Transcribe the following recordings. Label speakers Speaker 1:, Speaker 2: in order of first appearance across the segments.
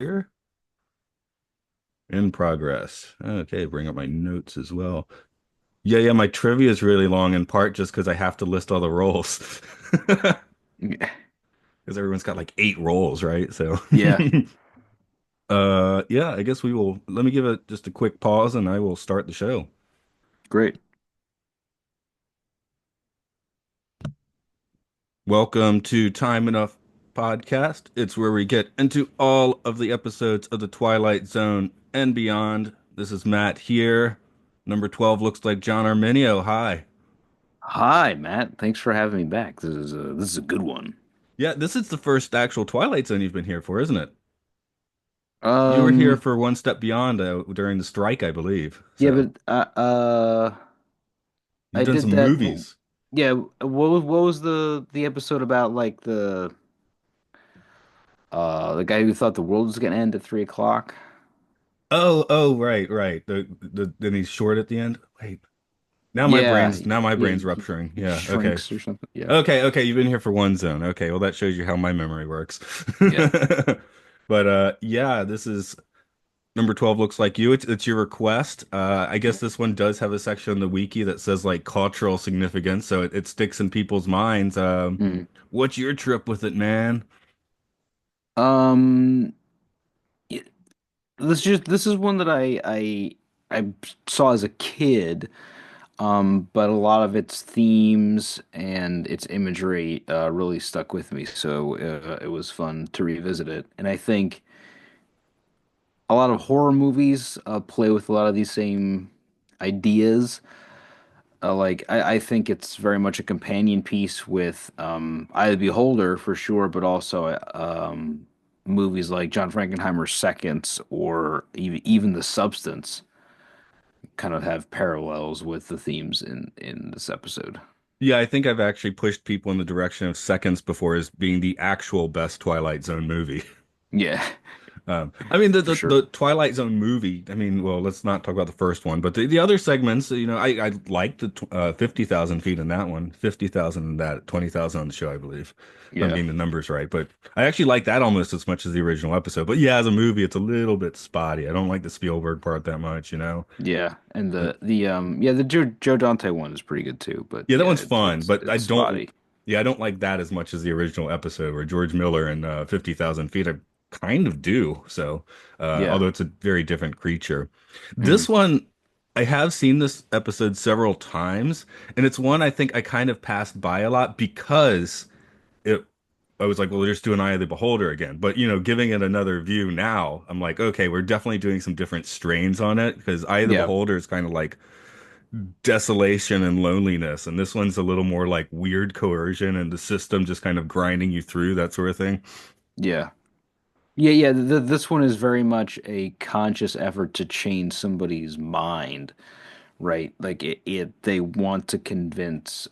Speaker 1: Here in progress. Okay, bring up my notes as well. Yeah, my trivia is really long in part just because I have to list all the roles.
Speaker 2: Yeah.
Speaker 1: Because everyone's got like 8 roles, right? So
Speaker 2: Yeah,
Speaker 1: yeah, I guess we will let me give it just a quick pause and I will start the show.
Speaker 2: great.
Speaker 1: Welcome to Time Enough Podcast. It's where we get into all of the episodes of the Twilight Zone and beyond. This is Matt here. Number 12 looks like John Arminio. Hi.
Speaker 2: Hi, Matt. Thanks for having me back. This is a good one.
Speaker 1: Yeah, this is the first actual Twilight Zone you've been here for, isn't it? You were here
Speaker 2: Um,
Speaker 1: for One Step Beyond during the strike, I believe.
Speaker 2: yeah,
Speaker 1: So
Speaker 2: but
Speaker 1: you've
Speaker 2: I
Speaker 1: done
Speaker 2: did
Speaker 1: some
Speaker 2: that.
Speaker 1: movies.
Speaker 2: Yeah, what was the episode about? Like the guy who thought the world was gonna end at 3 o'clock.
Speaker 1: Oh, right. Then he's short at the end. Wait,
Speaker 2: Yeah,
Speaker 1: now my
Speaker 2: yeah,
Speaker 1: brain's
Speaker 2: he
Speaker 1: rupturing. Yeah, okay.
Speaker 2: shrinks or something. Yeah,
Speaker 1: Okay, you've been here for one zone. Okay, well that shows you how my memory works.
Speaker 2: yeah.
Speaker 1: But yeah, this is number 12 looks like you. It's your request. I guess this one does have a section in the wiki that says like cultural significance, so it sticks in people's minds.
Speaker 2: Mm.
Speaker 1: What's your trip with it, man?
Speaker 2: Um, y- this is one that I saw as a kid. But a lot of its themes and its imagery really stuck with me, so it was fun to revisit it. And I think a lot of horror movies play with a lot of these same ideas. I think it's very much a companion piece with Eye of the Beholder for sure, but also movies like John Frankenheimer's Seconds or even The Substance kind of have parallels with the themes in this episode.
Speaker 1: Yeah, I think I've actually pushed people in the direction of Seconds before as being the actual best Twilight Zone movie.
Speaker 2: Yeah,
Speaker 1: I mean
Speaker 2: for sure.
Speaker 1: the Twilight Zone movie. I mean, well, let's not talk about the first one, but the other segments. I like the 50,000 feet in that one, 50,000 in that, 20,000 on the show, I believe, if I'm
Speaker 2: Yeah,
Speaker 1: getting the numbers right. But I actually like that almost as much as the original episode. But yeah, as a movie, it's a little bit spotty. I don't like the Spielberg part that much, you know.
Speaker 2: yeah, and the Joe Dante one is pretty good too, but
Speaker 1: Yeah, that
Speaker 2: yeah,
Speaker 1: one's
Speaker 2: it's
Speaker 1: fun,
Speaker 2: it's
Speaker 1: but
Speaker 2: it's spotty.
Speaker 1: I don't like that as much as the original episode where George Miller and 50,000 feet. I kind of do. So,
Speaker 2: Yeah.
Speaker 1: although it's a very different creature.
Speaker 2: Mm.
Speaker 1: This one, I have seen this episode several times, and it's one I think I kind of passed by a lot because it, I was like, well, we're just doing Eye of the Beholder again. But, giving it another view now, I'm like, okay, we're definitely doing some different strains on it because Eye of the
Speaker 2: Yeah,
Speaker 1: Beholder is kind of like desolation and loneliness. And this one's a little more like weird coercion and the system just kind of grinding you through, that sort of thing.
Speaker 2: yeah, yeah. This one is very much a conscious effort to change somebody's mind, right? Like they want to convince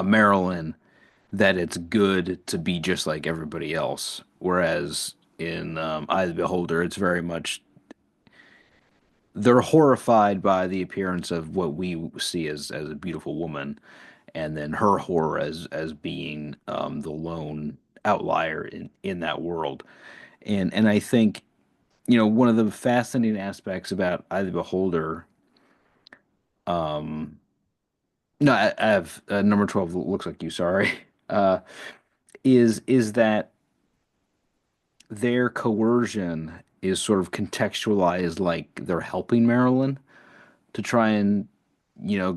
Speaker 2: Marilyn that it's good to be just like everybody else, whereas in Eye of the Beholder, it's very much they're horrified by the appearance of what we see as a beautiful woman, and then her horror as being the lone outlier in that world. And I think one of the fascinating aspects about Eye of the Beholder. Um, no, I have number 12 looks like you. Sorry, uh, is that their coercion is sort of contextualized like they're helping Marilyn to try and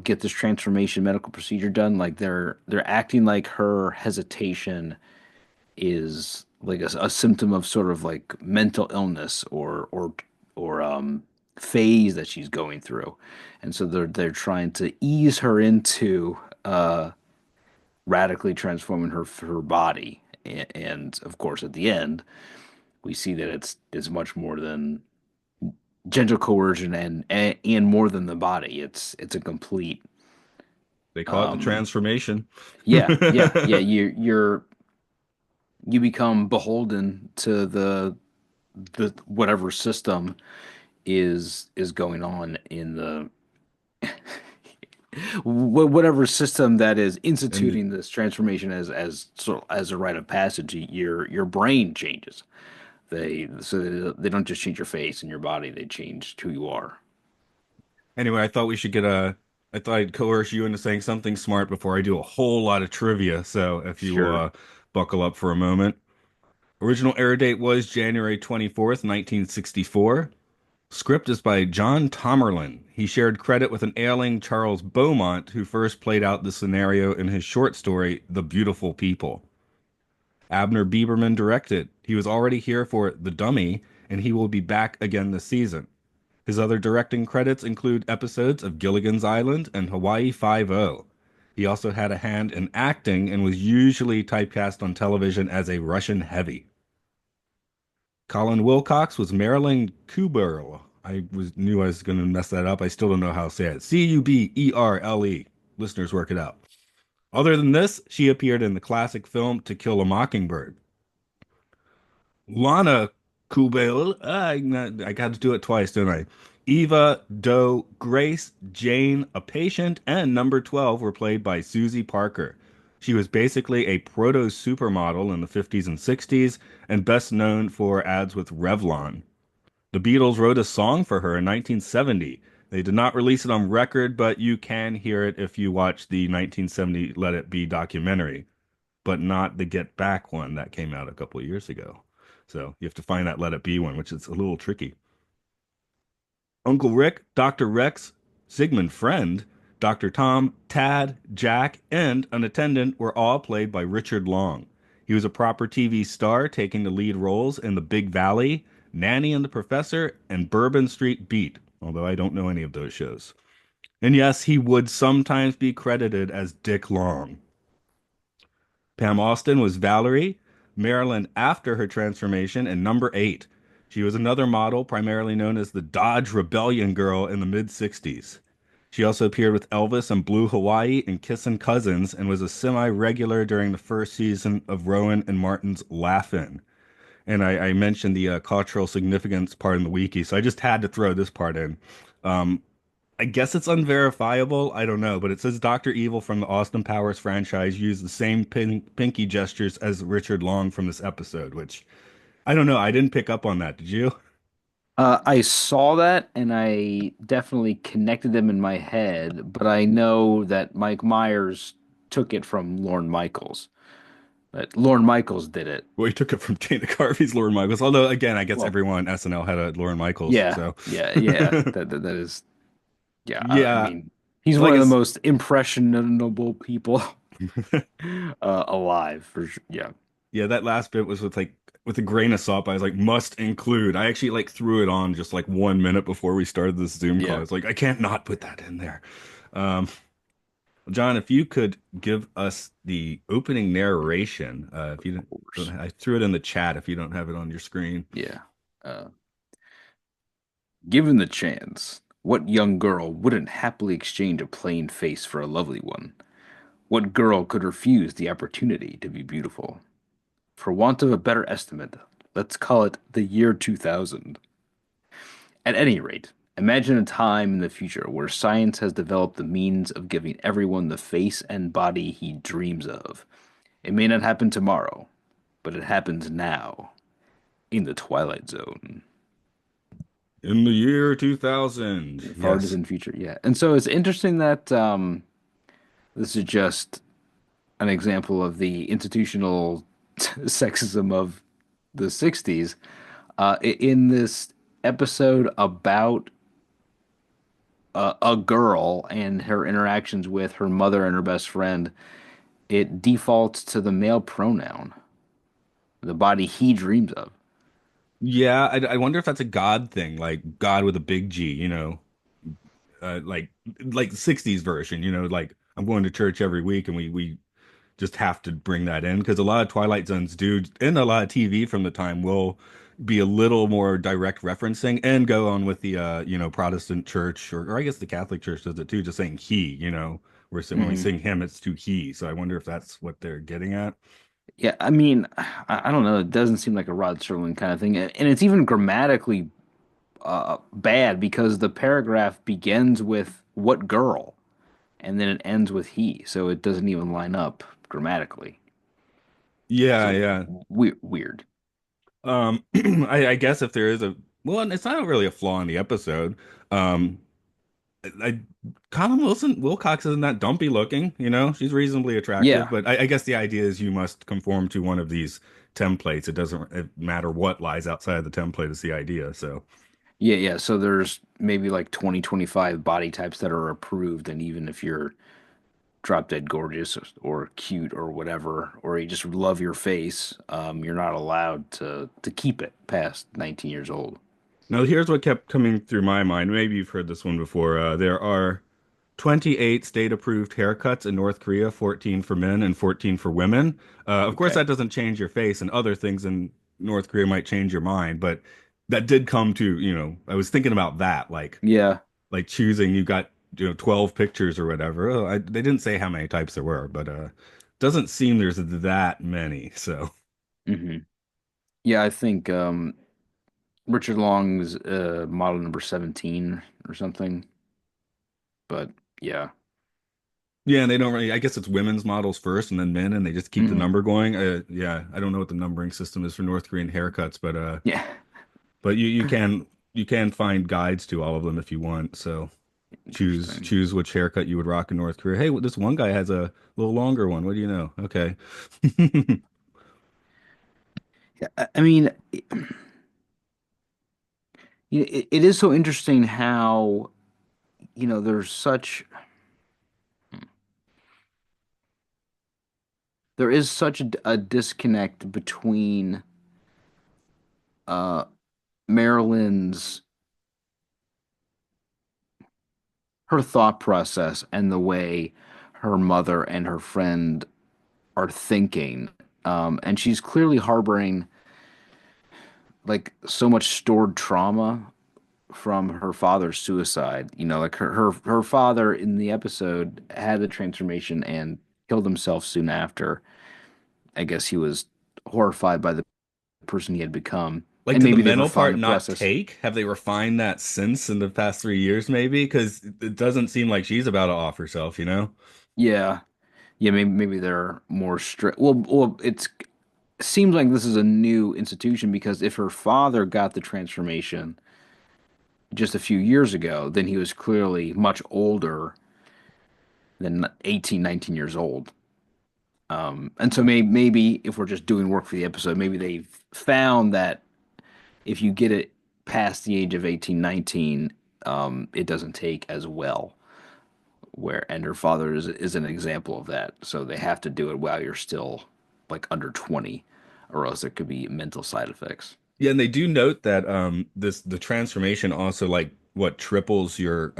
Speaker 2: get this transformation medical procedure done. Like they're acting like her hesitation is like a symptom of sort of like mental illness or phase that she's going through, and so they're trying to ease her into radically transforming her body. And of course at the end we see that it's much more than gentle coercion and more than the body. It's a complete
Speaker 1: They call it the
Speaker 2: um
Speaker 1: transformation.
Speaker 2: yeah. You become beholden to the whatever system is going on in the whatever system that is
Speaker 1: And
Speaker 2: instituting this transformation as a rite of passage, your brain changes. They don't just change your face and your body; they change who you are.
Speaker 1: anyway, I thought I'd coerce you into saying something smart before I do a whole lot of trivia. So if you
Speaker 2: Sure.
Speaker 1: buckle up for a moment. Original air date was January 24th, 1964. Script is by John Tomerlin. He shared credit with an ailing Charles Beaumont, who first played out the scenario in his short story, The Beautiful People. Abner Bieberman directed. He was already here for The Dummy, and he will be back again this season. His other directing credits include episodes of Gilligan's Island and Hawaii Five-O. He also had a hand in acting and was usually typecast on television as a Russian heavy. Colin Wilcox was Marilyn Kuberle. Knew I was going to mess that up. I still don't know how to say it. Cuberle. Listeners, work it out. Other than this, she appeared in the classic film To Kill a Mockingbird. Lana Kubel, I got to do it twice, don't I? Eva, Doe, Grace, Jane, a patient, and number 12 were played by Susie Parker. She was basically a proto supermodel in the 50s and 60s and best known for ads with Revlon. The Beatles wrote a song for her in 1970. They did not release it on record, but you can hear it if you watch the 1970 Let It Be documentary, but not the Get Back one that came out a couple of years ago. So you have to find that Let It Be one, which is a little tricky. Uncle Rick, Dr. Rex, Sigmund Friend, Dr. Tom, Tad, Jack, and an attendant were all played by Richard Long. He was a proper TV star, taking the lead roles in The Big Valley, Nanny and the Professor, and Bourbon Street Beat, although I don't know any of those shows. And yes, he would sometimes be credited as Dick Long. Pam Austin was Valerie, Marilyn after her transformation, and number 8. She was another model, primarily known as the Dodge Rebellion Girl in the mid 60s. She also appeared with Elvis and Blue Hawaii and Kissin' Cousins and was a semi-regular during the first season of Rowan and Martin's Laugh-In. And I mentioned the cultural significance part in the wiki, so I just had to throw this part in. Um, I guess it's unverifiable. I don't know, but it says Dr. Evil from the Austin Powers franchise used the same pinky gestures as Richard Long from this episode, which I don't know. I didn't pick up on that. Did you?
Speaker 2: I saw that and I definitely connected them in my head, but I know that Mike Myers took it from Lorne Michaels. That Lorne Michaels did it.
Speaker 1: Well, he took it from Dana Carvey's Lauren Michaels. Although, again, I guess
Speaker 2: Well,
Speaker 1: everyone on SNL had a Lauren Michaels.
Speaker 2: yeah,
Speaker 1: So,
Speaker 2: yeah. That is, yeah. I
Speaker 1: yeah,
Speaker 2: mean, he's one
Speaker 1: like
Speaker 2: of the
Speaker 1: it's
Speaker 2: most impressionable people alive for sure. Yeah,
Speaker 1: yeah, that last bit was with a grain of salt. I was like, must include. I actually like threw it on just like 1 minute before we started this Zoom call. I
Speaker 2: yeah,
Speaker 1: was like, I can't not put that in there. Um, John, if you could give us the opening narration, if you
Speaker 2: of
Speaker 1: don't,
Speaker 2: course.
Speaker 1: I threw it in the chat if you don't have it on your screen.
Speaker 2: Yeah. Uh, Given the chance, what young girl wouldn't happily exchange a plain face for a lovely one? What girl could refuse the opportunity to be beautiful? For want of a better estimate, let's call it the year 2000. At any rate, imagine a time in the future where science has developed the means of giving everyone the face and body he dreams of. It may not happen tomorrow, but it happens now, in the Twilight Zone.
Speaker 1: In the year 2000.
Speaker 2: The far
Speaker 1: Yes.
Speaker 2: distant future, yeah. And so it's interesting that this is just an example of the institutional sexism of the 60s. In this episode about a girl and her interactions with her mother and her best friend, it defaults to the male pronoun, the body he dreams of.
Speaker 1: Yeah, I wonder if that's a God thing, like God with a big G, uh, like like the 60s version, like I'm going to church every week and we just have to bring that in because a lot of Twilight Zones do, and a lot of TV from the time will be a little more direct referencing and go on with the Protestant church or I guess the Catholic church does it too, just saying he, when we
Speaker 2: Mhm.
Speaker 1: sing him, it's to he. So I wonder if that's what they're getting at.
Speaker 2: Yeah, I mean, I don't know. It doesn't seem like a Rod Serling kind of thing, and it's even grammatically bad because the paragraph begins with "what girl," and then it ends with he, so it doesn't even line up grammatically.
Speaker 1: Yeah,
Speaker 2: So
Speaker 1: yeah.
Speaker 2: weird.
Speaker 1: I guess if there is a well, it's not really a flaw in the episode. Um, I Colin Wilcox isn't that dumpy looking, you know. She's reasonably attractive,
Speaker 2: Yeah,
Speaker 1: but I guess the idea is you must conform to one of these templates. It doesn't matter what lies outside of the template is the idea. So
Speaker 2: yeah. So there's maybe like 20, 25 body types that are approved, and even if you're drop dead gorgeous or cute or whatever, or you just love your face, you're not allowed to keep it past 19 years old.
Speaker 1: now here's what kept coming through my mind. Maybe you've heard this one before. There are 28 state-approved haircuts in North Korea, 14 for men and 14 for women. Of course,
Speaker 2: Okay.
Speaker 1: that doesn't change your face, and other things in North Korea might change your mind, but that did come to, I was thinking about that,
Speaker 2: Yeah.
Speaker 1: choosing, you got, 12 pictures or whatever. Oh, they didn't say how many types there were, but doesn't seem there's that many. So,
Speaker 2: hmm Yeah, I think Richard Long's model number 17 or something. But yeah.
Speaker 1: yeah, and they don't really, I guess it's women's models first and then men, and they just keep the
Speaker 2: hmm
Speaker 1: number going. Yeah, I don't know what the numbering system is for North Korean haircuts,
Speaker 2: Yeah.
Speaker 1: but you can find guides to all of them if you want. So choose
Speaker 2: Interesting.
Speaker 1: choose which haircut you would rock in North Korea. Hey, this one guy has a little longer one. What do you know? Okay.
Speaker 2: Yeah, I mean, it is so interesting how, there's there is such a disconnect between uh Marilyn's her thought process and the way her mother and her friend are thinking. And she's clearly harboring like so much stored trauma from her father's suicide. Like her father in the episode had the transformation and killed himself soon after. I guess he was horrified by the person he had become.
Speaker 1: Like,
Speaker 2: And
Speaker 1: did the
Speaker 2: maybe they've
Speaker 1: mental
Speaker 2: refined
Speaker 1: part
Speaker 2: the
Speaker 1: not
Speaker 2: process.
Speaker 1: take? Have they refined that since in the past 3 years, maybe? Because it doesn't seem like she's about to off herself, you know?
Speaker 2: Yeah. Yeah, maybe they're more strict. Well, seems like this is a new institution because if her father got the transformation just a few years ago, then he was clearly much older than 18, 19 years old. And so maybe if we're just doing work for the episode, maybe they've found that if you get it past the age of 18, 19, it doesn't take as well. And her father is an example of that. So they have to do it while you're still like under 20, or else there could be mental side effects.
Speaker 1: Yeah, and they do note that the transformation also like what triples your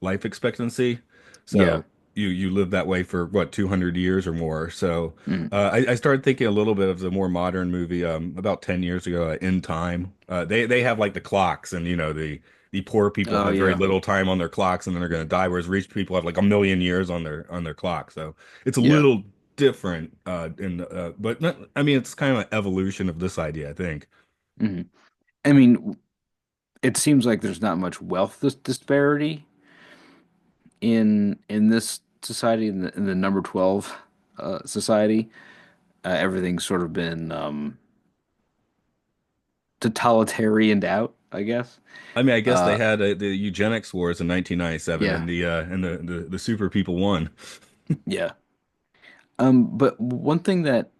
Speaker 1: life expectancy.
Speaker 2: Yeah.
Speaker 1: So you live that way for what 200 years or more. So
Speaker 2: Mm.
Speaker 1: I started thinking a little bit of the more modern movie about 10 years ago, In Time. They have like the clocks, and the poor people
Speaker 2: Oh
Speaker 1: have very
Speaker 2: yeah.
Speaker 1: little time on their clocks, and then they're going to die, whereas rich people have like a million years on their clock. So it's a
Speaker 2: Yeah.
Speaker 1: little different but not, I mean it's kind of an evolution of this idea, I think.
Speaker 2: hmm I mean, it seems like there's not much wealth disparity in this society, in the number 12 society. Everything's sort of been totalitarianed out, I guess.
Speaker 1: I mean, I guess they
Speaker 2: Uh,
Speaker 1: had the eugenics wars in 1997,
Speaker 2: yeah,
Speaker 1: and the super people won.
Speaker 2: yeah. But one thing that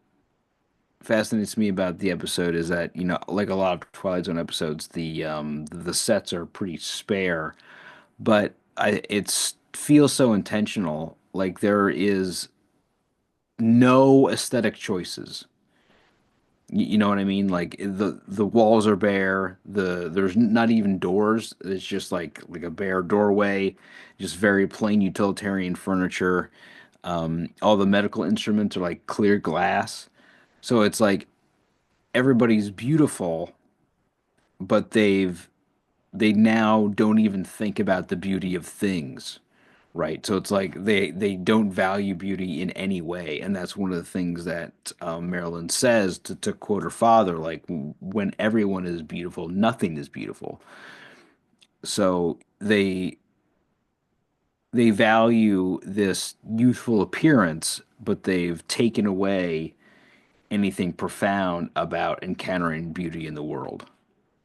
Speaker 2: fascinates me about the episode is that, like a lot of Twilight Zone episodes, the sets are pretty spare, but it's feels so intentional. Like there is no aesthetic choices. You know what I mean? Like the walls are bare. There's not even doors. It's just like a bare doorway, just very plain utilitarian furniture. All the medical instruments are like clear glass. So it's like everybody's beautiful, but they now don't even think about the beauty of things, right? So it's like they don't value beauty in any way, and that's one of the things that Marilyn says to quote her father, like when everyone is beautiful, nothing is beautiful. So they value this youthful appearance, but they've taken away anything profound about encountering beauty in the world.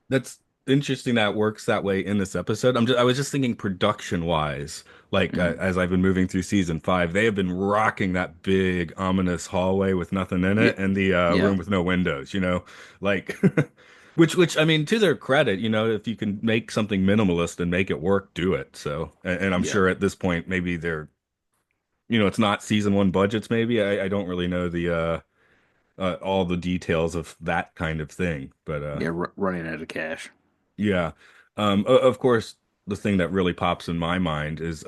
Speaker 1: That's interesting that it works that way in this episode. I was just thinking production wise, like
Speaker 2: Mm.
Speaker 1: as I've been moving through season five, they have been rocking that big ominous hallway with nothing in
Speaker 2: Yeah,
Speaker 1: it and the
Speaker 2: yeah,
Speaker 1: room with no windows, like which I mean to their credit, if you can make something minimalist and make it work, do it. So and I'm
Speaker 2: yeah,
Speaker 1: sure at this point maybe they're it's not season one budgets maybe. I don't really know the all the details of that kind of thing, but
Speaker 2: yeah. Running out of cash.
Speaker 1: yeah. Of course, the thing that really pops in my mind is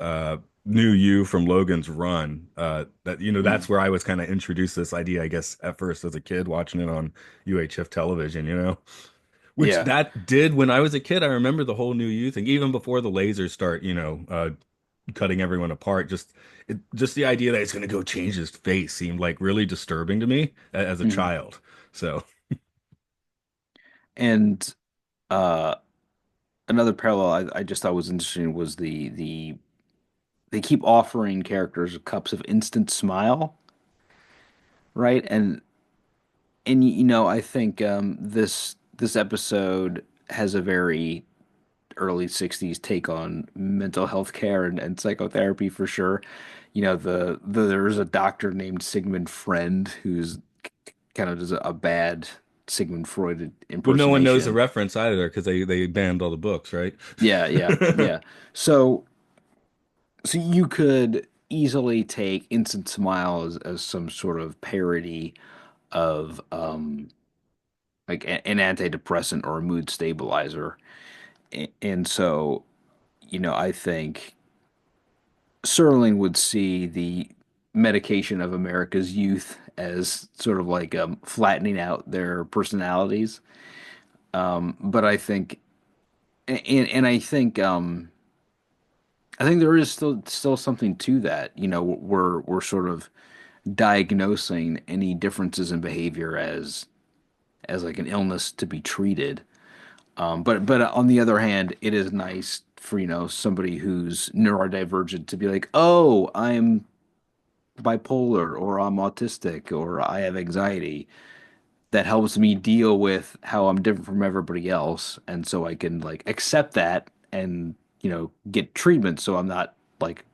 Speaker 1: New You from Logan's Run.
Speaker 2: Mm.
Speaker 1: That's where I was kind of introduced to this idea, I guess, at first as a kid watching it on UHF television. Which
Speaker 2: Yeah,
Speaker 1: that did when I was a kid. I remember the whole New You thing, even before the lasers start, cutting everyone apart. Just the idea that it's gonna go change his face seemed like really disturbing to me as a
Speaker 2: hmm.
Speaker 1: child. So,
Speaker 2: And uh, another parallel I just thought was interesting was the they keep offering characters cups of instant smile, right? And I think this episode has a very early 60s take on mental health care and psychotherapy for sure. There's a doctor named Sigmund Friend who's kind of does a bad Sigmund Freud
Speaker 1: but no one knows the
Speaker 2: impersonation.
Speaker 1: reference either because they banned all the books, right?
Speaker 2: Yeah, yeah, yeah. So so you could easily take Instant Smile as some sort of parody of like an antidepressant or a mood stabilizer. And so, I think Serling would see the medication of America's youth as sort of like flattening out their personalities. But I think there is still something to that. We're sort of diagnosing any differences in behavior as like an illness to be treated. But on the other hand, it is nice for somebody who's neurodivergent to be like, oh, I'm bipolar or I'm autistic or I have anxiety. That helps me deal with how I'm different from everybody else, and so I can like accept that and get treatment so I'm not like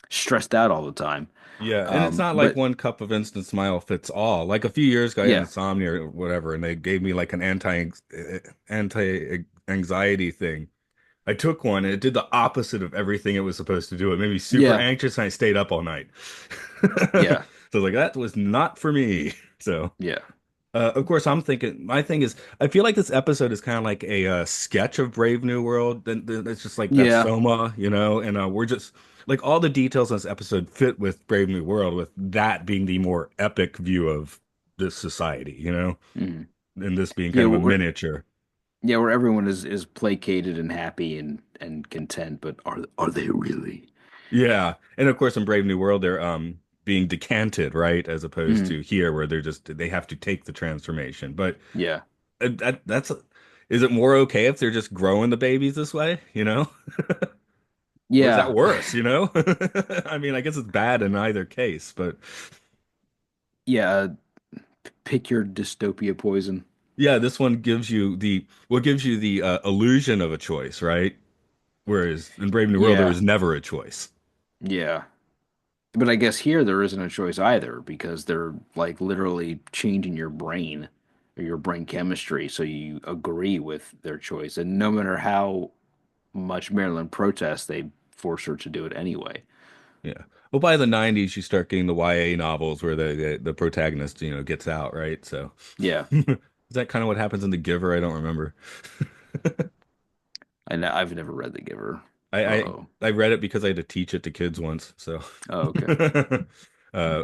Speaker 2: stressed out all the time.
Speaker 1: Yeah, and it's not like
Speaker 2: But
Speaker 1: one cup of instant smile fits all. Like a few years ago, I had
Speaker 2: yeah,
Speaker 1: insomnia or whatever, and they gave me like an anti anxiety thing. I took one, and it did the opposite of everything it was supposed to do. It made me super
Speaker 2: yeah,
Speaker 1: anxious, and I stayed up all night.
Speaker 2: yeah,
Speaker 1: So like that was not for me. So.
Speaker 2: yeah,
Speaker 1: Of course, I'm thinking my thing is I feel like this episode is kind of like a sketch of Brave New World. Then it's just like that's
Speaker 2: yeah,
Speaker 1: Soma, and we're just like all the details in this episode fit with Brave New World, with that being the more epic view of this society,
Speaker 2: mhm.
Speaker 1: and this being kind
Speaker 2: Yeah.
Speaker 1: of a
Speaker 2: Where
Speaker 1: miniature.
Speaker 2: yeah, where everyone is placated and happy and content, but are they really?
Speaker 1: Yeah, and of course in Brave New World they're being decanted, right, as opposed
Speaker 2: Mhm.
Speaker 1: to here where they have to take the transformation. But
Speaker 2: Yeah,
Speaker 1: that's is it more okay if they're just growing the babies this way, Or is that
Speaker 2: yeah,
Speaker 1: worse? I mean, I guess it's bad in either case, but
Speaker 2: yeah. Pick your dystopia poison.
Speaker 1: yeah, this one gives you the illusion of a choice, right? Whereas in Brave New World, there
Speaker 2: Yeah,
Speaker 1: was never a choice.
Speaker 2: yeah. But I guess here there isn't a choice either because they're like literally changing your brain or your brain chemistry so you agree with their choice. And no matter how much Maryland protests, they force her to do it anyway.
Speaker 1: Yeah. Well, by the 90s, you start getting the YA novels where the protagonist, gets out, right? So
Speaker 2: Yeah.
Speaker 1: is that kind of what happens in The Giver? I don't remember.
Speaker 2: And I've never read The Giver.
Speaker 1: I, I
Speaker 2: Uh-oh.
Speaker 1: I read it because I had to teach it to kids once, so
Speaker 2: Oh, okay.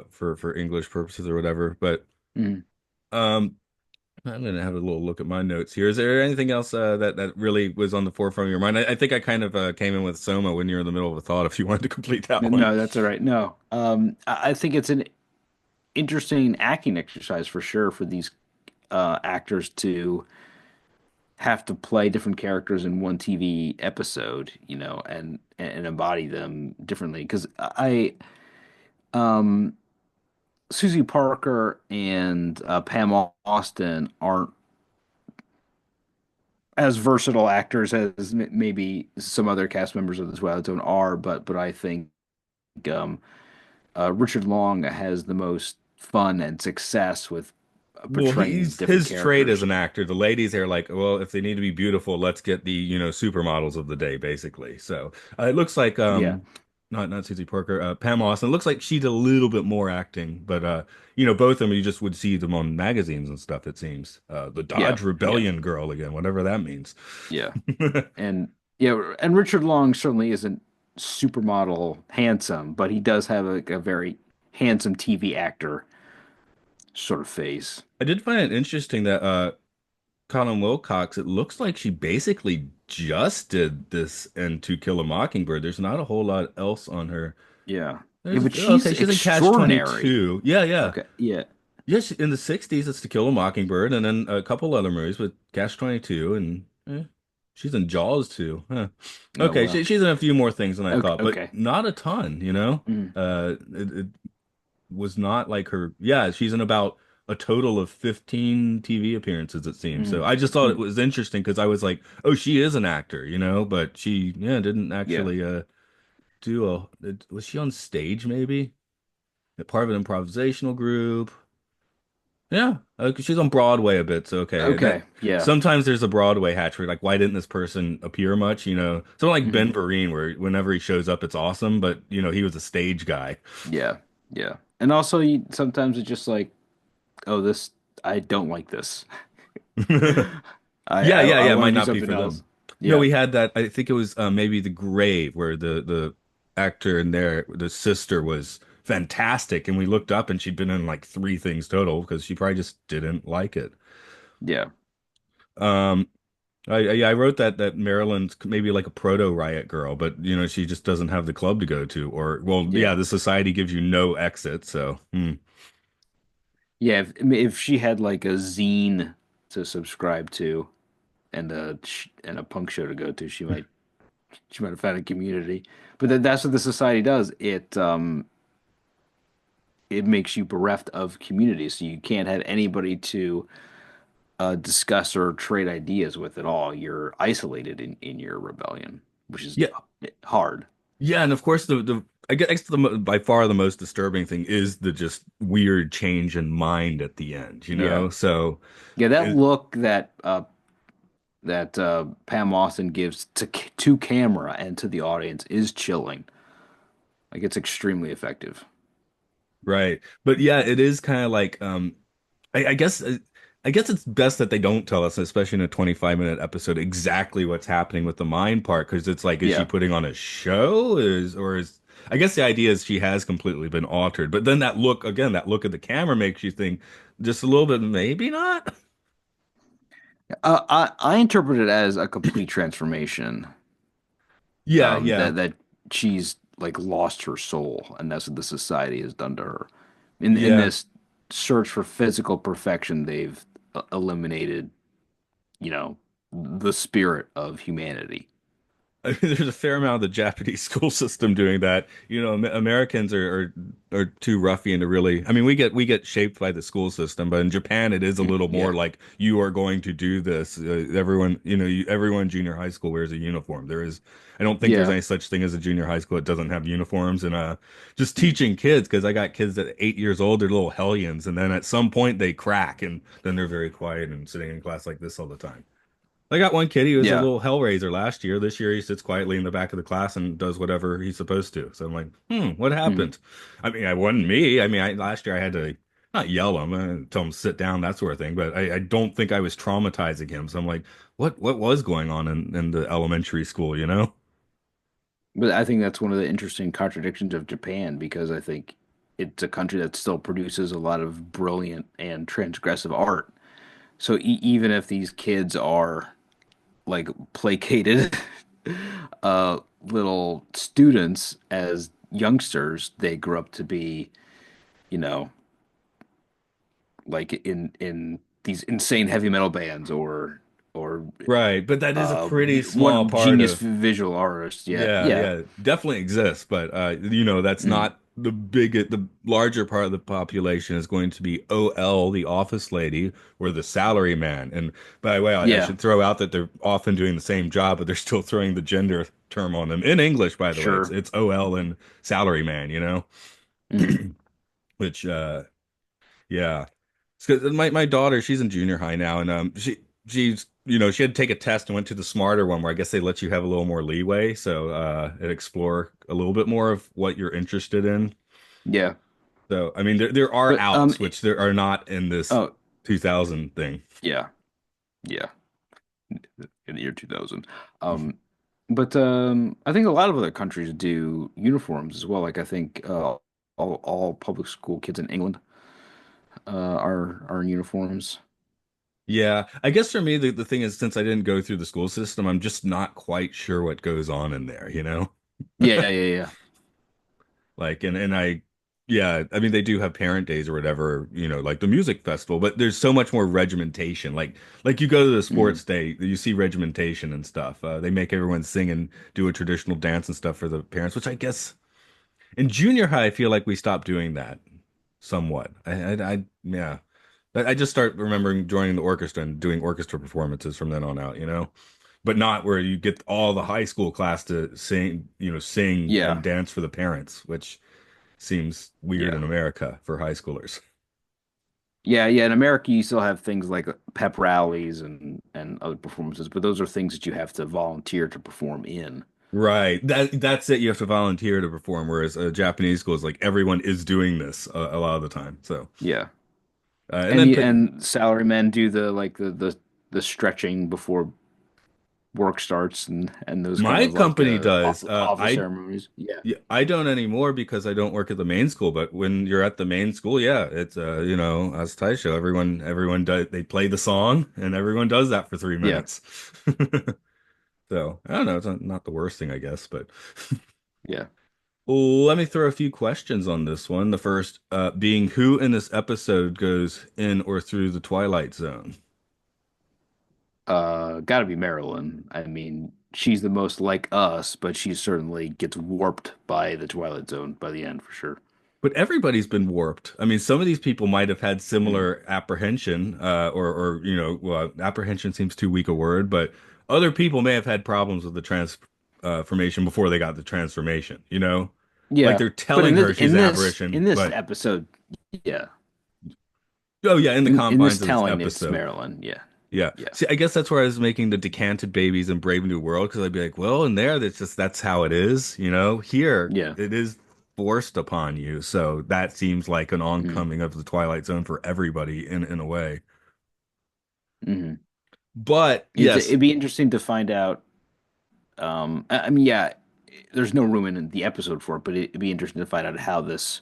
Speaker 1: for English purposes or whatever. But
Speaker 2: Mm.
Speaker 1: um I'm gonna have a little look at my notes here. Is there anything else that really was on the forefront of your mind? I think I kind of came in with Soma when you're in the middle of a thought. If you wanted to complete that one,
Speaker 2: No, that's all right. No. I think it's an interesting acting exercise for sure for these actors to have to play different characters in one TV episode, and embody them differently. Because um, Susie Parker and Pam Austin aren't as versatile actors as maybe some other cast members of the Twilight Zone are, but I think um, Richard Long has the most fun and success with
Speaker 1: Well,
Speaker 2: portraying
Speaker 1: he's
Speaker 2: different
Speaker 1: his trade as
Speaker 2: characters.
Speaker 1: an actor. The ladies are like, well, if they need to be beautiful, let's get the, supermodels of the day, basically. So it looks like
Speaker 2: Yeah,
Speaker 1: not Susie Parker, Pam Austin. It looks like she did a little bit more acting, but both of them you just would see them on magazines and stuff, it seems. The
Speaker 2: yeah,
Speaker 1: Dodge
Speaker 2: yeah,
Speaker 1: Rebellion girl again, whatever that means.
Speaker 2: yeah. And and Richard Long certainly isn't supermodel handsome, but he does have a very handsome TV actor sort of face.
Speaker 1: I did find it interesting that Colin Wilcox, it looks like she basically just did this in To Kill a Mockingbird. There's not a whole lot else on her.
Speaker 2: Yeah. Yeah,
Speaker 1: There's
Speaker 2: but she's
Speaker 1: okay, she's in Catch
Speaker 2: extraordinary.
Speaker 1: 22. Yeah, yeah.
Speaker 2: Okay. Yeah.
Speaker 1: Yes, in the 60s it's To Kill a Mockingbird and then a couple other movies with Catch 22 and she's in Jaws too. Huh.
Speaker 2: Oh
Speaker 1: Okay,
Speaker 2: well.
Speaker 1: she's in a few more things than I
Speaker 2: Okay.
Speaker 1: thought, but
Speaker 2: Okay.
Speaker 1: not a ton.
Speaker 2: Mm,
Speaker 1: It was not like her. Yeah, she's in about a total of 15 TV appearances, it seems. So
Speaker 2: mm,
Speaker 1: I just thought it
Speaker 2: mm.
Speaker 1: was interesting because I was like, oh, she is an actor, but she, yeah, didn't
Speaker 2: Yeah.
Speaker 1: actually do was she on stage maybe? Part of an improvisational group. Yeah, 'cause she's on Broadway a bit, so okay.
Speaker 2: Okay.
Speaker 1: That
Speaker 2: Yeah.
Speaker 1: sometimes there's a Broadway hatch where like, why didn't this person appear much? Someone like Ben
Speaker 2: Hmm.
Speaker 1: Vereen, where whenever he shows up, it's awesome, but he was a stage guy.
Speaker 2: Yeah. Yeah. And also, sometimes it's just like, oh, this I don't like this. I
Speaker 1: Yeah,
Speaker 2: I,
Speaker 1: yeah,
Speaker 2: I
Speaker 1: yeah. It
Speaker 2: want to
Speaker 1: might
Speaker 2: do
Speaker 1: not be
Speaker 2: something
Speaker 1: for
Speaker 2: else.
Speaker 1: them.
Speaker 2: Yeah.
Speaker 1: We had that. I think it was maybe The Grave, where the actor in there, the sister was fantastic, and we looked up, and she'd been in like three things total because she probably just didn't like it.
Speaker 2: Yeah.
Speaker 1: Um, I wrote that Marilyn's maybe like a proto riot girl, but she just doesn't have the club to go to, or well, yeah,
Speaker 2: Yeah.
Speaker 1: the society gives you no exit, so
Speaker 2: Yeah. If she had like a zine to subscribe to and a punk show to go to, she might have found a community. But that's what the society does. It makes you bereft of community, so you can't have anybody to discuss or trade ideas with at all. You're isolated in your rebellion, which is
Speaker 1: yeah,
Speaker 2: hard.
Speaker 1: yeah, and of course the I guess by far the most disturbing thing is the just weird change in mind at the end,
Speaker 2: Yeah,
Speaker 1: So
Speaker 2: yeah. That
Speaker 1: it,
Speaker 2: look that Pam Austin gives to camera and to the audience is chilling. Like it's extremely effective.
Speaker 1: right, but yeah, it is kind of like I guess it's best that they don't tell us, especially in a 25-minute episode, exactly what's happening with the mind part because it's like, is she
Speaker 2: Yeah,
Speaker 1: putting on a show? Is I guess the idea is she has completely been altered, but then that look at the camera makes you think just a little bit, maybe not.
Speaker 2: I interpret it as a complete transformation.
Speaker 1: Yeah, yeah.
Speaker 2: That she's like lost her soul, and that's what the society has done to her. In
Speaker 1: Yeah.
Speaker 2: this search for physical perfection, they've eliminated, you know, the spirit of humanity.
Speaker 1: I mean, there's a fair amount of the Japanese school system doing that. Americans are too ruffian to really. I mean, we get shaped by the school system, but in Japan, it is a little more
Speaker 2: Yeah.
Speaker 1: like you are going to do this. Everyone in junior high school wears a uniform. I don't think there's
Speaker 2: Yeah.
Speaker 1: any such thing as a junior high school that doesn't have uniforms. And just teaching kids because I got kids at 8 years old, they're little hellions, and then at some point they crack, and then they're very quiet and sitting in class like this all the time. I got one kid, he was a
Speaker 2: Yeah.
Speaker 1: little hellraiser last year. This year he sits quietly in the back of the class and does whatever he's supposed to. So I'm like, what
Speaker 2: Mm.
Speaker 1: happened? I mean, it wasn't me. I mean, last year I had to not yell him, tell him to sit down, that sort of thing. But I don't think I was traumatizing him. So I'm like, what was going on in the elementary school?
Speaker 2: But I think that's one of the interesting contradictions of Japan because I think it's a country that still produces a lot of brilliant and transgressive art. So even if these kids are like placated little students as youngsters, they grew up to be, you know, like in these insane heavy metal bands or or
Speaker 1: Right, but that is a pretty small
Speaker 2: one
Speaker 1: part
Speaker 2: genius
Speaker 1: of.
Speaker 2: visual artist. Yeah,
Speaker 1: Yeah,
Speaker 2: yeah,
Speaker 1: yeah, definitely exists, but that's
Speaker 2: mm,
Speaker 1: not the larger part of the population is going to be OL, the office lady, or the salary man. And by the way, I
Speaker 2: yeah,
Speaker 1: should throw out that they're often doing the same job, but they're still throwing the gender term on them in English, by the way. It's
Speaker 2: sure.
Speaker 1: it's OL and salary man,
Speaker 2: Mm,
Speaker 1: which yeah. It's 'cause my daughter, she's in junior high now, and she's she had to take a test and went to the smarter one where I guess they let you have a little more leeway, so and explore a little bit more of what you're interested in.
Speaker 2: yeah,
Speaker 1: So I mean, there are
Speaker 2: but
Speaker 1: outs which there are not in this
Speaker 2: oh
Speaker 1: 2000 thing.
Speaker 2: yeah, yeah, in the year 2000. Um, but I think a lot of other countries do uniforms as well. Like I think all public school kids in England are in uniforms.
Speaker 1: Yeah, I guess for me the thing is since I didn't go through the school system, I'm just not quite sure what goes on in there.
Speaker 2: Yeah, yeah, yeah,
Speaker 1: Like and I yeah, I mean they do have parent days or whatever, like the music festival, but there's so much more regimentation. Like you go to the
Speaker 2: mm,
Speaker 1: sports day, you see regimentation and stuff. They make everyone sing and do a traditional dance and stuff for the parents, which I guess in junior high I feel like we stopped doing that somewhat. Yeah. I just start remembering joining the orchestra and doing orchestra performances from then on out. But not where you get all the high school class to sing
Speaker 2: yeah,
Speaker 1: and dance for the parents, which seems weird
Speaker 2: yeah.
Speaker 1: in America for high schoolers.
Speaker 2: Yeah, yeah. In America, you still have things like pep rallies and other performances, but those are things that you have to volunteer to perform in.
Speaker 1: Right. That's it. You have to volunteer to perform, whereas a Japanese school is like everyone is doing this a lot of the time. So,
Speaker 2: Yeah,
Speaker 1: and then pick
Speaker 2: and salarymen do the stretching before work starts and those kind
Speaker 1: my
Speaker 2: of like
Speaker 1: company does.
Speaker 2: office ceremonies. Yeah,
Speaker 1: Yeah, I don't anymore because I don't work at the main school. But when you're at the main school, yeah, it's as Taisho, everyone does they play the song and everyone does that for three
Speaker 2: yeah,
Speaker 1: minutes. So I don't know, it's not the worst thing, I guess, but
Speaker 2: yeah.
Speaker 1: let me throw a few questions on this one. The first being who in this episode goes in or through the Twilight Zone?
Speaker 2: Gotta be Marilyn. I mean, she's the most like us, but she certainly gets warped by the Twilight Zone by the end for sure.
Speaker 1: But everybody's been warped. I mean, some of these people might have had
Speaker 2: Mm.
Speaker 1: similar apprehension, or well, apprehension seems too weak a word, but other people may have had problems with the transformation before they got the transformation. Like
Speaker 2: Yeah,
Speaker 1: they're
Speaker 2: but
Speaker 1: telling her she's an
Speaker 2: in
Speaker 1: apparition,
Speaker 2: this
Speaker 1: but
Speaker 2: episode, yeah,
Speaker 1: oh yeah, in the
Speaker 2: in this
Speaker 1: confines of this
Speaker 2: telling, it's
Speaker 1: episode.
Speaker 2: Marilyn. Yeah,
Speaker 1: Yeah.
Speaker 2: yeah,
Speaker 1: See, I guess that's where I was making the decanted babies in Brave New World because I'd be like, well, in there, that's how it is. Here,
Speaker 2: yeah.
Speaker 1: it is forced upon you. So that seems like an
Speaker 2: Mm.
Speaker 1: oncoming of the Twilight Zone for everybody in a way.
Speaker 2: Hmm.
Speaker 1: But yes,
Speaker 2: It'd be interesting to find out. I mean, yeah, there's no room in the episode for it, but it'd be interesting to find out how this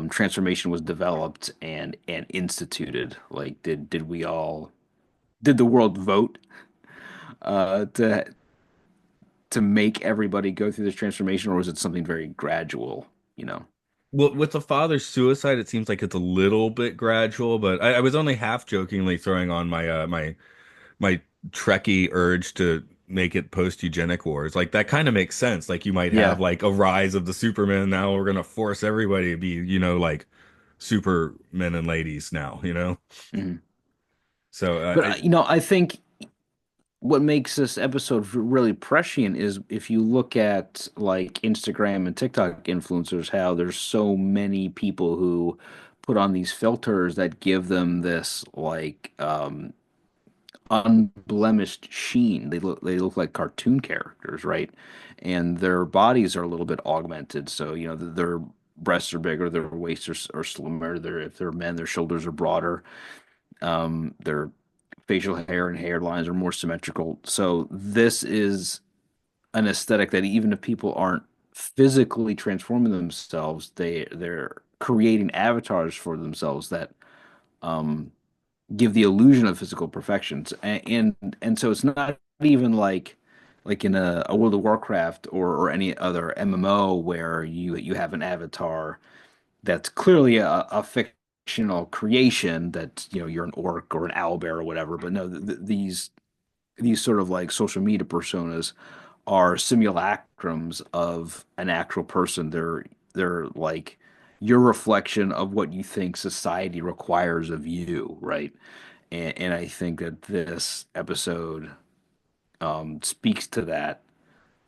Speaker 2: transformation was developed and instituted. Like, did the world vote uh, to to make everybody go through this transformation, or was it something very gradual? You know?
Speaker 1: well, with the father's suicide, it seems like it's a little bit gradual, but I was only half jokingly throwing on my Trekkie urge to make it post-eugenic wars. Like that kind of makes sense. Like you might have
Speaker 2: Yeah.
Speaker 1: like a rise of the Superman. Now we're gonna force everybody to be, like supermen and ladies now.
Speaker 2: Mhm.
Speaker 1: So
Speaker 2: But I think what makes this episode really prescient is if you look at like Instagram and TikTok influencers, how there's so many people who put on these filters that give them this like unblemished sheen. They look like cartoon characters, right? And their bodies are a little bit augmented. So, their breasts are bigger, their waists are slimmer, if they're men, their shoulders are broader. Their facial hair and hairlines are more symmetrical. So this is an aesthetic that even if people aren't physically transforming themselves, they're creating avatars for themselves that um, give the illusion of physical perfection. And so it's not even like in a World of Warcraft or any other MMO where you have an avatar that's clearly a fictional creation that you're an orc or an owlbear or whatever. But no, these. these sort of like social media personas are simulacrums of an actual person. They're like your reflection of what you think society requires of you, right? And I think that this episode speaks to that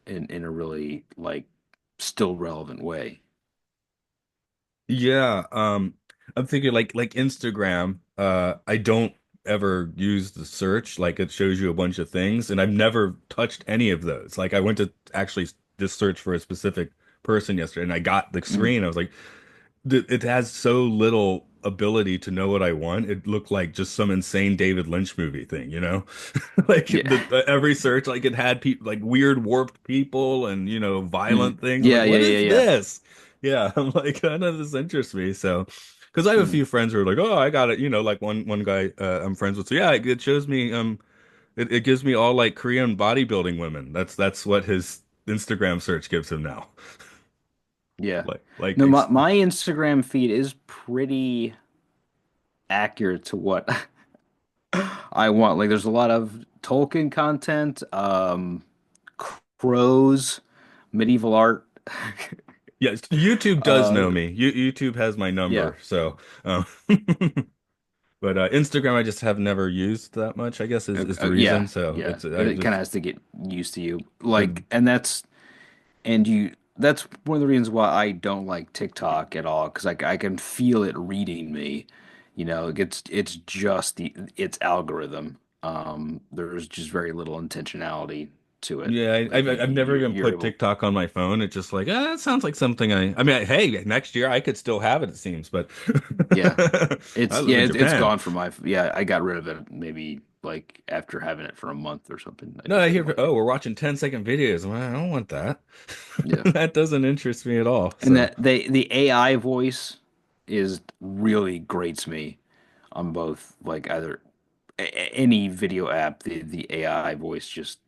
Speaker 2: in a really like still relevant way.
Speaker 1: Yeah, I'm thinking like Instagram. I don't ever use the search. Like it shows you a bunch of things, and I've never touched any of those. Like I went to actually just search for a specific person yesterday, and I got the
Speaker 2: Mm,
Speaker 1: screen. I was like, it has so little ability to know what I want. It looked like just some insane David Lynch movie thing, you know? Like
Speaker 2: yeah.
Speaker 1: every search, like it had people like weird warped people and
Speaker 2: Mm,
Speaker 1: violent things. I'm like,
Speaker 2: yeah, yeah,
Speaker 1: what
Speaker 2: yeah,
Speaker 1: is
Speaker 2: yeah.
Speaker 1: this? Yeah, I'm like, none of this interests me. So, because I have a
Speaker 2: Mm,
Speaker 1: few friends who are like, oh, I got it. Like one guy I'm friends with. So yeah, it shows me it gives me all like Korean bodybuilding women. That's what his Instagram search gives him now.
Speaker 2: yeah.
Speaker 1: Like
Speaker 2: No, my Instagram feed is pretty accurate to what I want. Like, there's a lot of Tolkien content, crows, medieval art.
Speaker 1: Yes, YouTube does
Speaker 2: Uh,
Speaker 1: know me. YouTube has my
Speaker 2: yeah.
Speaker 1: number, so um, but Instagram I just have never used that much, I guess is the
Speaker 2: Yeah,
Speaker 1: reason. So
Speaker 2: yeah.
Speaker 1: it's I
Speaker 2: It kind of
Speaker 1: just
Speaker 2: has to get used to you.
Speaker 1: uh,
Speaker 2: Like, and that's one of the reasons why I don't like TikTok at all, because I can feel it reading me. It's just its algorithm. There's just very little intentionality to it.
Speaker 1: yeah,
Speaker 2: Like
Speaker 1: I've never even
Speaker 2: you're
Speaker 1: put
Speaker 2: able,
Speaker 1: TikTok on my phone. It's just like it sounds like something I mean, hey, next year I could still have it, it seems, but
Speaker 2: yeah.
Speaker 1: I
Speaker 2: It's
Speaker 1: live
Speaker 2: yeah,
Speaker 1: in
Speaker 2: it's
Speaker 1: Japan.
Speaker 2: gone from my yeah. I got rid of it maybe like after having it for a month or something. I
Speaker 1: No,
Speaker 2: just
Speaker 1: I
Speaker 2: didn't
Speaker 1: hear,
Speaker 2: like it.
Speaker 1: oh, we're watching 10-second videos. Well, I don't want that.
Speaker 2: Yeah.
Speaker 1: That doesn't interest me at all.
Speaker 2: And
Speaker 1: So.
Speaker 2: that the AI voice is really grates me on both like either any video app. The AI voice just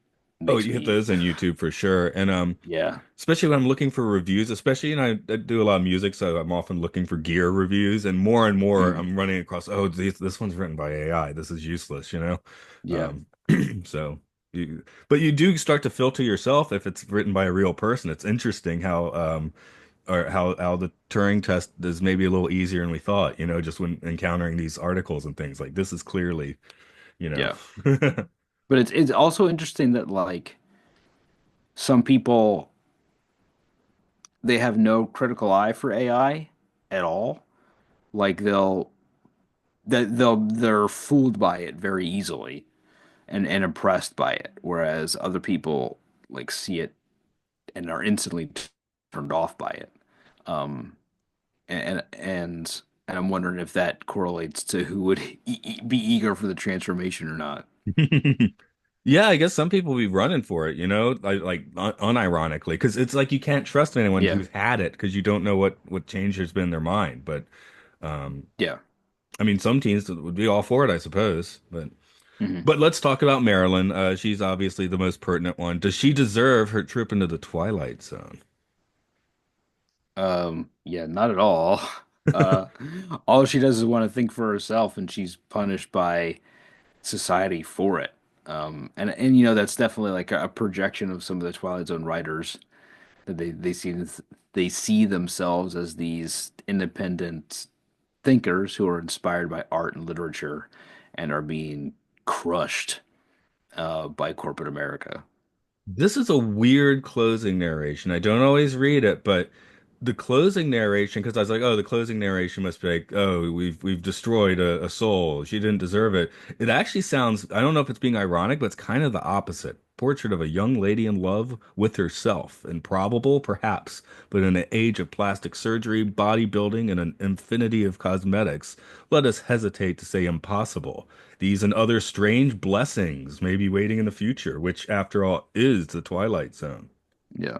Speaker 1: Oh,
Speaker 2: makes
Speaker 1: you hit
Speaker 2: me
Speaker 1: those on YouTube for sure. And
Speaker 2: yeah.
Speaker 1: especially when I'm looking for reviews, especially I do a lot of music, so I'm often looking for gear reviews, and more
Speaker 2: Mm,
Speaker 1: I'm running across, oh, this one's written by AI. This is useless.
Speaker 2: yeah.
Speaker 1: Um, so but you do start to filter yourself if it's written by a real person. It's interesting how or how the Turing test is maybe a little easier than we thought, just when encountering these articles and things like this is clearly, you know.
Speaker 2: Yeah. But it's also interesting that like some people they have no critical eye for AI at all. Like they're fooled by it very easily and impressed by it, whereas other people like see it and are instantly turned off by it. Um, and I'm wondering if that correlates to who would be eager for the transformation or not.
Speaker 1: Yeah, I guess some people be running for it, like unironically, because it's like you can't trust anyone
Speaker 2: Yeah,
Speaker 1: who's had it because you don't know what change has been in their mind. But um,
Speaker 2: yeah.
Speaker 1: I mean, some teens would be all for it, I suppose. But
Speaker 2: Hmm.
Speaker 1: but let's talk about Marilyn. She's obviously the most pertinent one. Does she deserve her trip into the Twilight Zone?
Speaker 2: Yeah, not at all. Uh, all she does is want to think for herself, and she's punished by society for it. And that's definitely like a projection of some of the Twilight Zone writers that they see themselves as these independent thinkers who are inspired by art and literature and are being crushed by corporate America.
Speaker 1: This is a weird closing narration. I don't always read it, but the closing narration, because I was like, oh, the closing narration must be like, oh, we've destroyed a soul. She didn't deserve it. It actually sounds, I don't know if it's being ironic, but it's kind of the opposite. Portrait of a young lady in love with herself. Improbable, perhaps, but in an age of plastic surgery, bodybuilding, and an infinity of cosmetics, let us hesitate to say impossible. These and other strange blessings may be waiting in the future, which, after all, is the Twilight Zone.
Speaker 2: Yeah.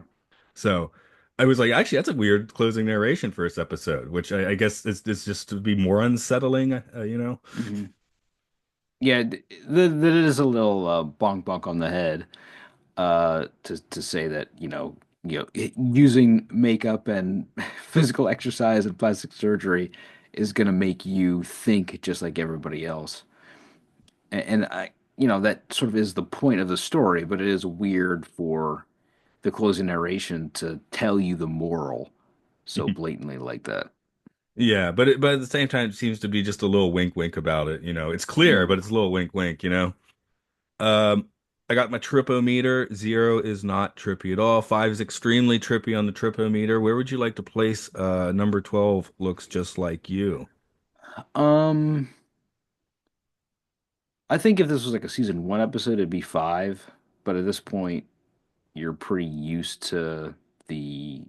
Speaker 1: So I was like, actually, that's a weird closing narration for this episode, which I guess is just to be more unsettling,
Speaker 2: Hmm. Yeah, that is a little bonk bonk on the head to say that using makeup and physical exercise and plastic surgery is going to make you think just like everybody else. And that sort of is the point of the story, but it is weird for the closing narration to tell you the moral so blatantly like that.
Speaker 1: Yeah, but at the same time, it seems to be just a little wink wink about it. It's clear,
Speaker 2: Mm.
Speaker 1: but it's a little wink wink. Um, I got my tripometer. 0 is not trippy at all. 5 is extremely trippy on the tripometer. Where would you like to place number 12 looks just like you?
Speaker 2: Um, I think if this was like a season one episode, it'd be five. But at this point, you're pretty used to the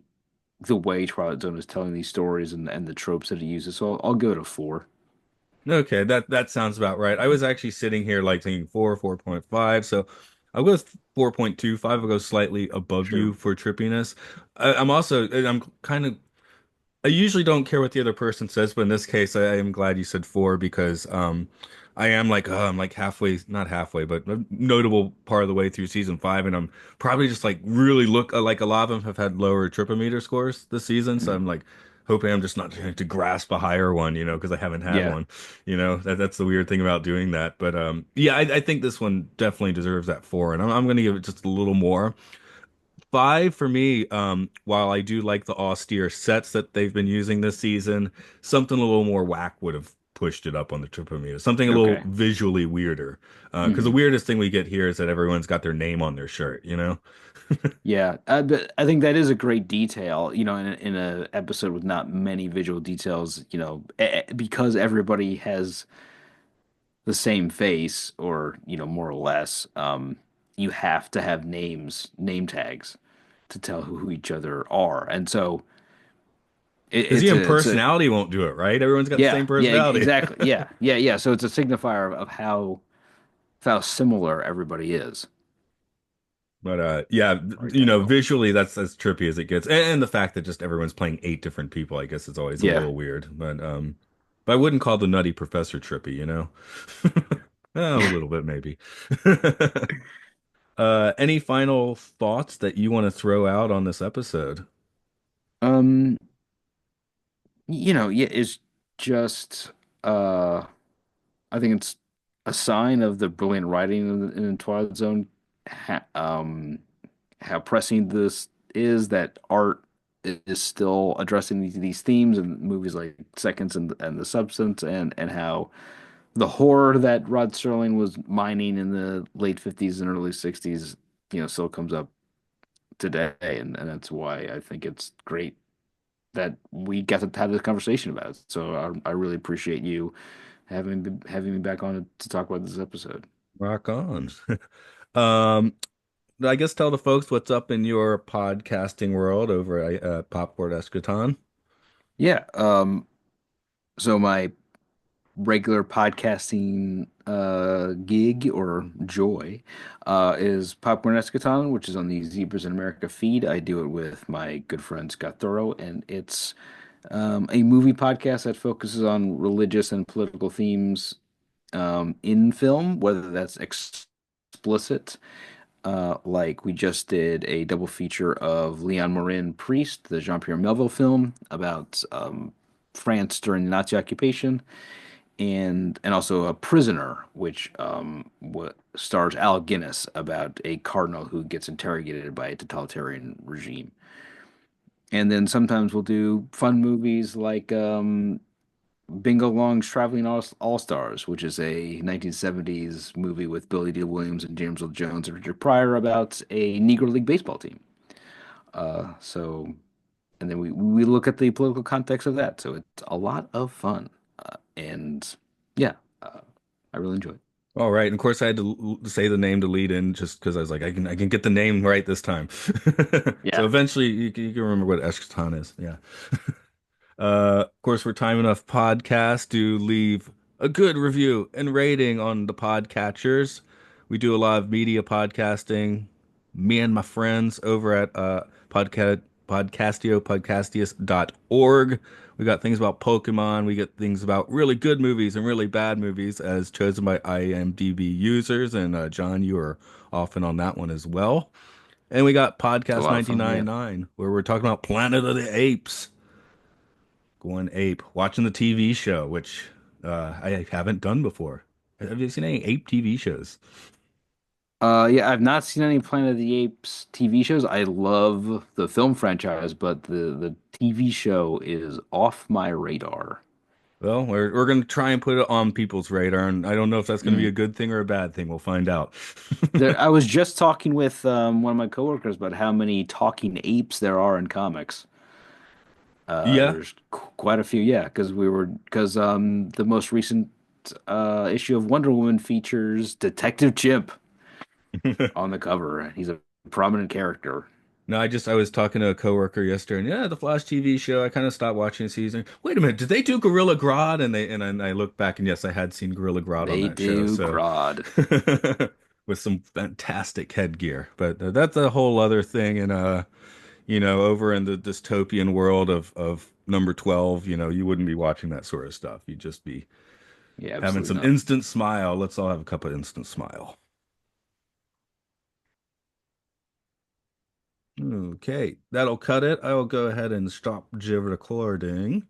Speaker 2: the way Twilight Zone is telling these stories and the tropes that it uses. So I'll go to four.
Speaker 1: Okay, that sounds about right. I was actually sitting here like thinking 4, 4.5. So I'll go with 4.25. I'll go slightly above
Speaker 2: Sure.
Speaker 1: you for trippiness. I'm kind of I usually don't care what the other person says, but in this case, I am glad you said 4 because I'm like halfway, not halfway, but a notable part of the way through season 5, and I'm probably just like really look like a lot of them have had lower tripometer scores this season, so
Speaker 2: Mm.
Speaker 1: I'm like hoping I'm just not going to grasp a higher one, because I haven't had
Speaker 2: Yeah.
Speaker 1: one, that's the weird thing about doing that. But yeah, I think this one definitely deserves that 4, and I'm going to give it just a little more. 5 for me, while I do like the austere sets that they've been using this season, something a little more whack would have pushed it up on the tripometer. Something a little
Speaker 2: Okay.
Speaker 1: visually weirder. Because the
Speaker 2: Hmm.
Speaker 1: weirdest thing we get here is that everyone's got their name on their shirt?
Speaker 2: Yeah. But I think that is a great detail, in a episode with not many visual details, because everybody has the same face or, more or less, you have to have name tags to tell who each other are. And so
Speaker 1: Because
Speaker 2: it's
Speaker 1: even
Speaker 2: a
Speaker 1: personality won't do it, right? Everyone's got the
Speaker 2: yeah,
Speaker 1: same
Speaker 2: yeah,
Speaker 1: personality.
Speaker 2: exactly. Yeah, yeah, yeah. So it's a signifier of how similar everybody is.
Speaker 1: But yeah,
Speaker 2: Right that well.
Speaker 1: visually that's as trippy as it gets, and the fact that just everyone's playing 8 different people, I guess, is always a
Speaker 2: Yeah.
Speaker 1: little weird. But I wouldn't call the Nutty Professor trippy. A little bit maybe. Any final thoughts that you want to throw out on this episode?
Speaker 2: Um, yeah, it's just I think it's a sign of the brilliant writing in Twilight Zone, ha how pressing this is that art is still addressing these themes in movies like Seconds and The Substance and how the horror that Rod Serling was mining in the late 50s and early 60s, still comes up today. And that's why I think it's great that we got to have this conversation about it. So I really appreciate you having me back on to talk about this episode.
Speaker 1: Rock on. Um, I guess tell the folks what's up in your podcasting world over at Popcorn Eschaton.
Speaker 2: Yeah. So my regular podcasting gig or joy is Popcorn Eschaton, which is on the Zebras in America feed. I do it with my good friend Scott Thorough, and it's a movie podcast that focuses on religious and political themes in film, whether that's explicit. Like we just did a double feature of Leon Morin Priest, the Jean-Pierre Melville film about France during the Nazi occupation, and also a Prisoner, which stars Al Guinness about a cardinal who gets interrogated by a totalitarian regime. And then sometimes we'll do fun movies like Bingo Long's Traveling All-Stars, which is a 1970s movie with Billy D. Williams and James Earl Jones and Richard Pryor about a Negro League baseball team. So, and then we look at the political context of that. So it's a lot of fun. And yeah, uh, I really enjoy it.
Speaker 1: All right, and of course I had to say the name to lead in just because I was like, I can get the name right this time. So
Speaker 2: Yeah.
Speaker 1: eventually you can remember what Eschaton is. Yeah. Of course, we're Time Enough Podcast to leave a good review and rating on the podcatchers. We do a lot of media podcasting. Me and my friends over at podcastius.org. We got things about Pokemon. We get things about really good movies and really bad movies as chosen by IMDb users. And John, you are often on that one as well. And we got
Speaker 2: It's a
Speaker 1: Podcast
Speaker 2: lot of fun. Yeah.
Speaker 1: 999, where we're talking about Planet of the Apes. Going ape, watching the TV show, which I haven't done before. Have you seen any ape TV shows?
Speaker 2: Yeah, I've not seen any Planet of the Apes TV shows. I love the film franchise, but the TV show is off my radar.
Speaker 1: Well, we're gonna try and put it on people's radar, and I don't know if that's gonna be a
Speaker 2: Mm.
Speaker 1: good thing or a bad thing. We'll find out.
Speaker 2: I was just talking with one of my coworkers about how many talking apes there are in comics.
Speaker 1: Yeah.
Speaker 2: There's quite a few, yeah, because the most recent issue of Wonder Woman features Detective Chimp on the cover. He's a prominent character.
Speaker 1: No, I was talking to a coworker yesterday, and yeah, the Flash TV show. I kind of stopped watching the season. Wait a minute, did they do Gorilla Grodd? And I looked back, and yes, I had seen Gorilla Grodd on
Speaker 2: They
Speaker 1: that show.
Speaker 2: do
Speaker 1: So
Speaker 2: Grodd.
Speaker 1: with some fantastic headgear, but that's a whole other thing. And over in the dystopian world of number 12, you wouldn't be watching that sort of stuff. You'd just be
Speaker 2: Yeah,
Speaker 1: having
Speaker 2: absolutely
Speaker 1: some
Speaker 2: not.
Speaker 1: instant smile. Let's all have a cup of instant smile. Okay, that'll cut it. I will go ahead and stop recording.